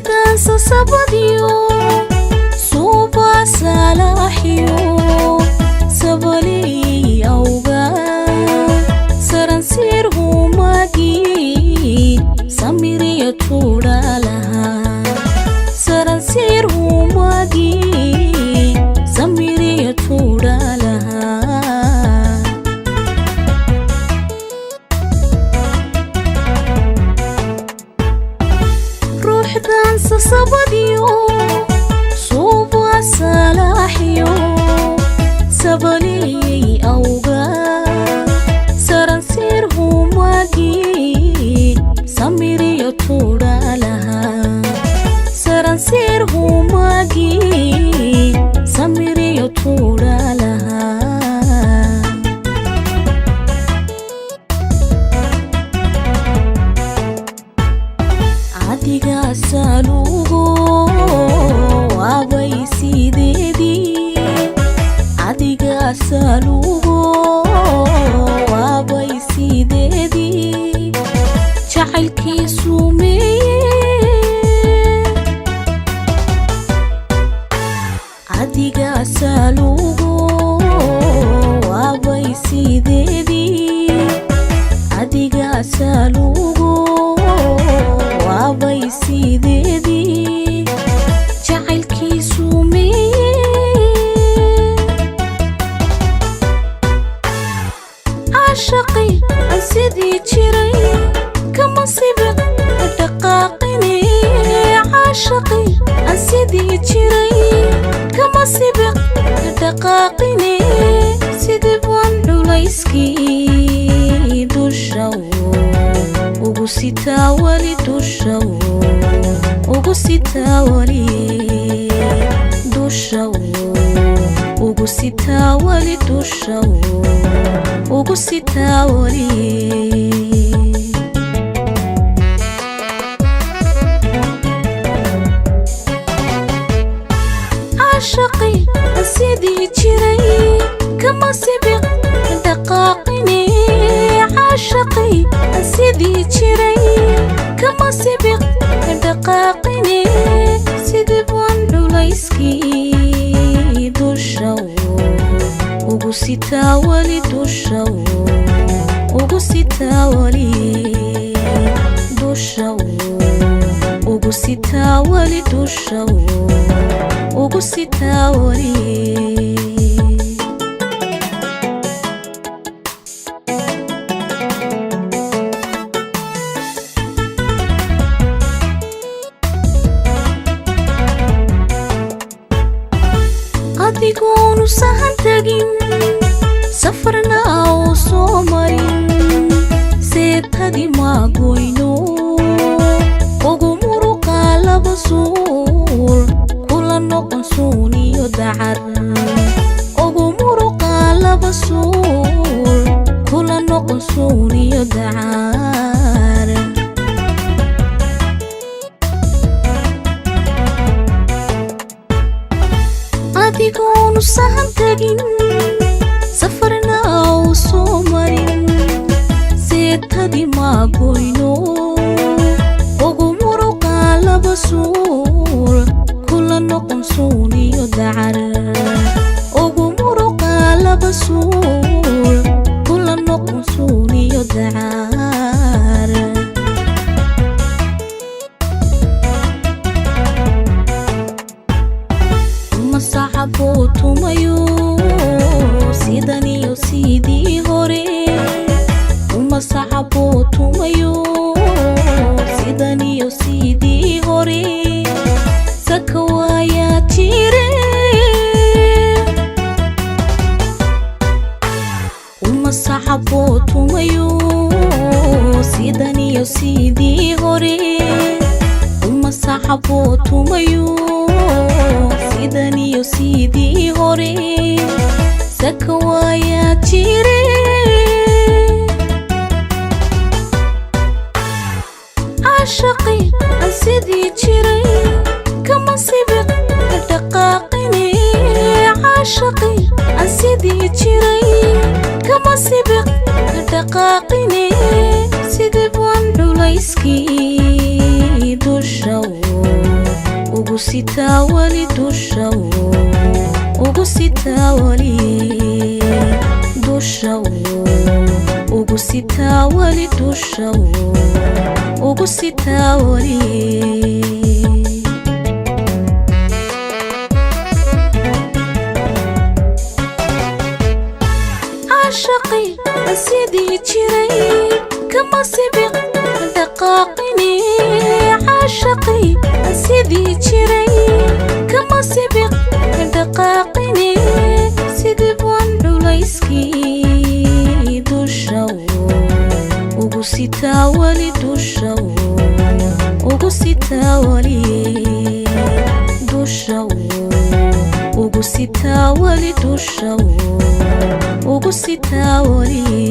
dansa sabadiyo suuba salaaxiyo sabali awga saransiir humagi samiriya tuudalaha saransiir humagi samiriya tuudalaha dansa sabadiyo suuba salaaxiyo sabali awga saransiir humagi samiriya tuudalaha saransiir humagi samiriya tuudalaha adiga salugo abay sideedi adiga salugo abay sideedi jacaylkiisu meeye adiga salugo abay sideedi adiga salugo abay sideedi jacaylkiisu meeye caashaqi aan sidii jiray kama sibiq dhaqaaqine caashaqi aan sidii jiray kama sibiq dhaqaaqine sidii baan culayskii dusha ugu sitaa wali dusha ugu sitaa wali dusha ugu sitaa wali dusha ugu sitaa wali caashaqi aan sidii jiray kama sibiq dhaqaaqine caashaqi aan sidii jiray kama sibiq dhaqaaqine sidii baan culayskii dusha ugu sitaa wali dusha ugu sitaa wali dusha ugu sitaa wali dusha ugu sitaa wali adigoonu sahan tagin safarna oo soo marin seetadi maagoyno ugu muruqa laba suul kula noqon suuniyo dacar ugu muruqa laba suul kula noqon suuniyo dacar adigoonu sahan tagin safarna oo soo marin seetadi maagoyno ugu muruqa laba suul kula noqon suuniyo dacar ugu muruqa laba suul kula noqon suuniyo dacar masaxabo tumayo sidaniyo sidii hore masaxabo tumayo sidaniyo sidii hore sakawaya jire masaxabo tumayo sidaniyo sidii hore masaxabo tumayo sidaniyo sidii hore sakawaya jire caashaqi aan sidii jiray kama sibiq dhaqaaqine caashaqi aan sidii jiray kama sibiq dhaqaaqine sidii baan culayskii dusha sitaa wali dusha ugu sitaa wali dusha ugu sitaa wali dusha ugu sitaa wali عاشقي سيدي جري كما سبق دقاقني عاشقي سيدي جري كما سبق دقاقني سيدي بوان ليسكي دوشو وقسيتا ولي دوشو وقسيتا ولي دوشو وقسيتا ولي دوشو وقسيتا ولي